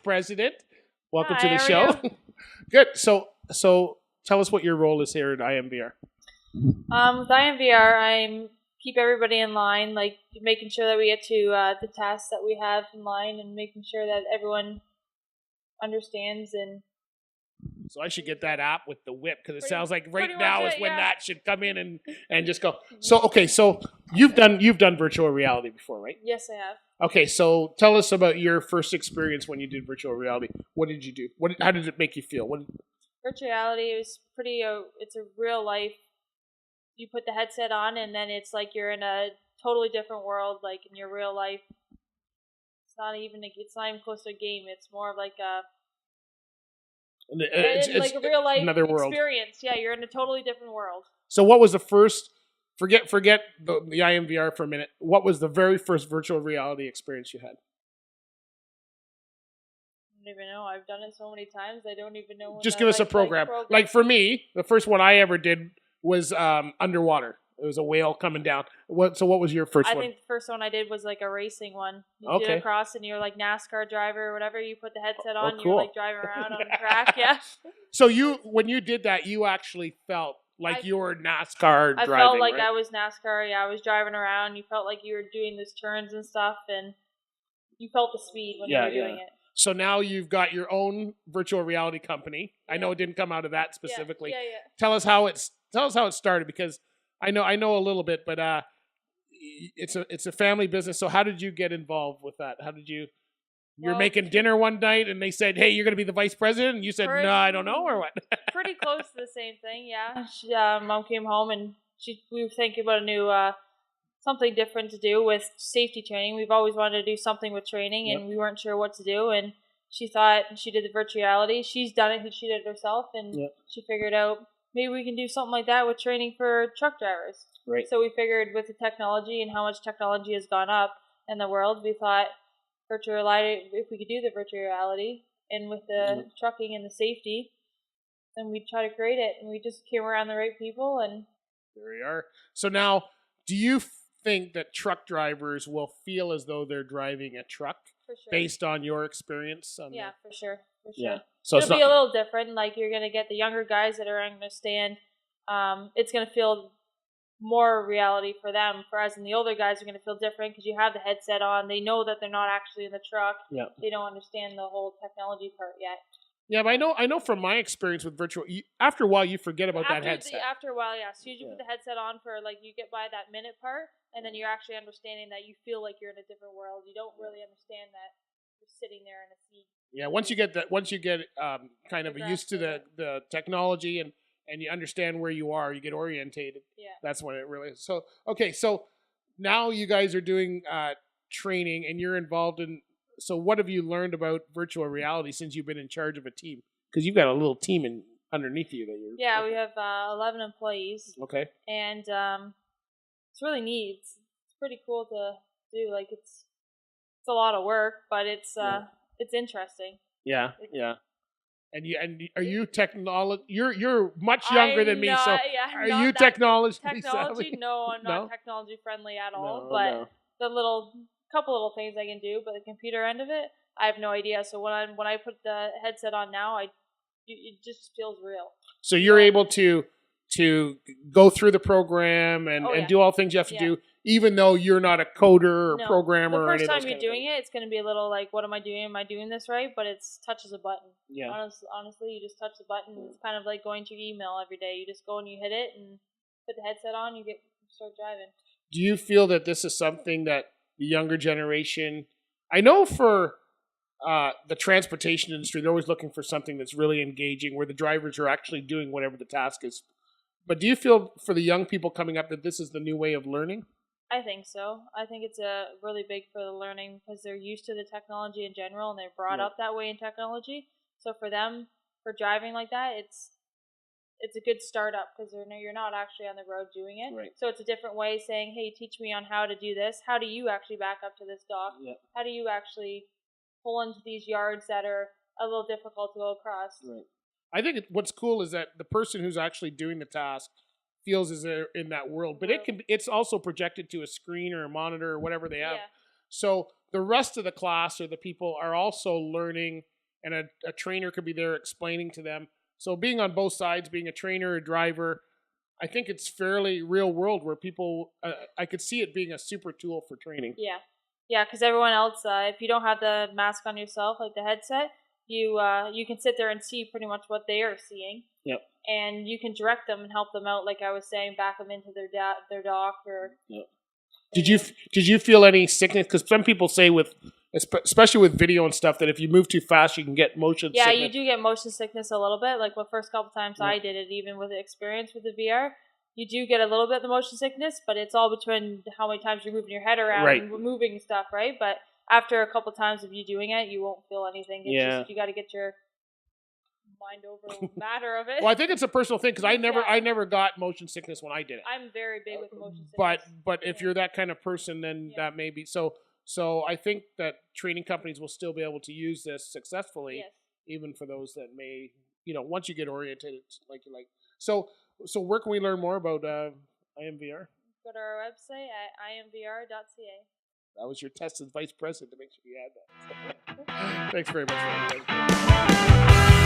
President. Welcome to Hi, the how show. are Good. So tell us what your role is here at iMVR. With iMVR, I keep everybody in line, like making sure that we get to the tasks that we have in line and making sure that everyone understands. And So I should get that app with the whip because it Pretty- sounds like right pretty now much is it, when yeah. that should come in and just go. So okay, so you've done virtual reality before, right? yes, I have. Okay, so tell us about your first experience when you did virtual reality. What did you do? How did it make you feel? Virtual reality is pretty, it's a real life. You put the headset on and then it's like you're in a totally different world, like in your real life. It's not even close to a game. It's more of like It's like a real life another world. experience. Yeah, you're in a totally different world. So what was the first? Forget the iMVR for a minute. What was the very first virtual reality experience you had? I don't even know. I've done it so many times. I don't even know. Just give us a program. Like for me, the first one I ever did was underwater. It was a whale coming down. So what was your first one? I think the first one I did was like a racing one. You Okay. did across and you're like NASCAR driver or whatever. You put the headset on, cool. you're like driving around on a track. Yeah. So when you did that, you actually felt like you were NASCAR I driving, felt like right? I was NASCAR. Yeah, I was driving around. You felt like you were doing these turns and stuff, and you felt the speed when you were doing it. So now you've got your own virtual reality company. I know it didn't come out of that specifically. Yeah. Tell us how it started, because I know a little bit, but it's a family business. So how did you get involved with that? How did you? You're making dinner one night, and they said, "Hey, you're going to be the vice president," and you said, "No, I don't know," or what? Pretty close to the same thing. Yeah. Mom came home and we were thinking about a new something different to do with safety training. We've always wanted to do something with training, and we weren't sure what to do. And she thought she did the virtual reality. She's done it. She did it herself, and she figured out maybe we can do something like that with training for truck drivers. Right. So we figured with the technology and how much technology has gone up in the world, we thought virtual reality, if we could do the virtual reality and with the trucking and the safety, then we'd try to create it. And we just came around the right people, and there we are. So now, do you think that truck drivers will feel as though they're driving a truck based on your experience? For sure. Yeah. So it'll be a little different. Like you're going to get the younger guys that are going to understand. It's going to feel more reality for them. For us, and the older guys are going to feel different because you have the headset on. They know that they're not actually in the truck. Yeah. They don't understand the whole technology part yet. Yeah, but I know from my experience with virtual, after a while you forget about that headset. After a while, yeah. So you put the headset on for like you get by that minute part, and then you're actually understanding that you feel like you're in a different world. You don't really understand that you're sitting there in a seat. Yeah, once you get kind of used to the technology and you understand where you are, you get orientated. Yeah. That's when it really is. So okay, so now you guys are doing training and you're involved in. So what have you learned about virtual reality since you've been in charge of a team? Because you've got a little team underneath you that you're. Yeah, we have 11 employees. Okay. And it's really neat. It's pretty cool to do. Like it's a lot of work, but it's interesting. Yeah. And are you technology? You're much younger than me, so are you technology? Technology? No, I'm not technology friendly at all. But the couple little things I can do, but the computer end of it, I have no idea. So when I put the headset on now, it just feels real. So you're able to go through the program and do all the things you have to do, even though you're not a coder or programmer. The first time you're doing it, it's going to be a little like, what am I doing? Am I doing this right? But it touches a button. Yeah. Honestly, you just touch the button. It's kind of like going to your email every day. You just go and you hit it and put the headset on. You start driving. Do you feel that this is something that the younger generation? I know for the transportation industry, they're always looking for something that's really engaging, where the drivers are actually doing whatever the task is. But do you feel for the young people coming up that this is the new way of learning? I think so. I think it's really big for the learning because they're used to the technology in general and they're brought up that way in technology. So for them, for driving like that, it's a good startup because you're not actually on the road doing it. Right. So it's a different way of saying, hey, teach me on how to do this. How do you actually back up to this dock? Yep. How do you actually pull into these yards that are a little difficult to go across? Right. I think what's cool is that the person who's actually doing the task feels as they're in that world, but it's also projected to a screen or a monitor or whatever they have. Yeah. So the rest of the class or the people are also learning, and a trainer could be there explaining to them. So being on both sides, being a trainer, a driver, I think it's fairly real world where people, I could see it being a super tool for training. Yeah. Yeah, because everyone else, if you don't have the mask on yourself, like the headset, you can sit there and see pretty much what they are seeing. Yep. And you can direct them and help them out, like I was saying, back them into their dock or. Yep. Did you feel any sickness? Because some people say especially with video and stuff, that if you move too fast, you can get motion sickness. Yeah, you do get motion sickness a little bit. Like the first couple times I did it, even with the experience with the VR, you do get a little bit of the motion sickness, but it's all between how many times you're moving your head around and moving stuff, right? But after a couple times of you doing it, you won't feel anything. It's just you got to get your mind over the matter of it. Well, I think it's a personal thing because I never got motion sickness when I did it. I'm very big with motion sickness. But if you're that kind of person, then that may be so. So I think that training companies will still be able to use this successfully, even for those that may, once you get oriented, like you like. So where can we learn more about iMVR? Go to our website at imvr.ca. That was your test as vice president to make sure you had that. Thanks very much, Randi.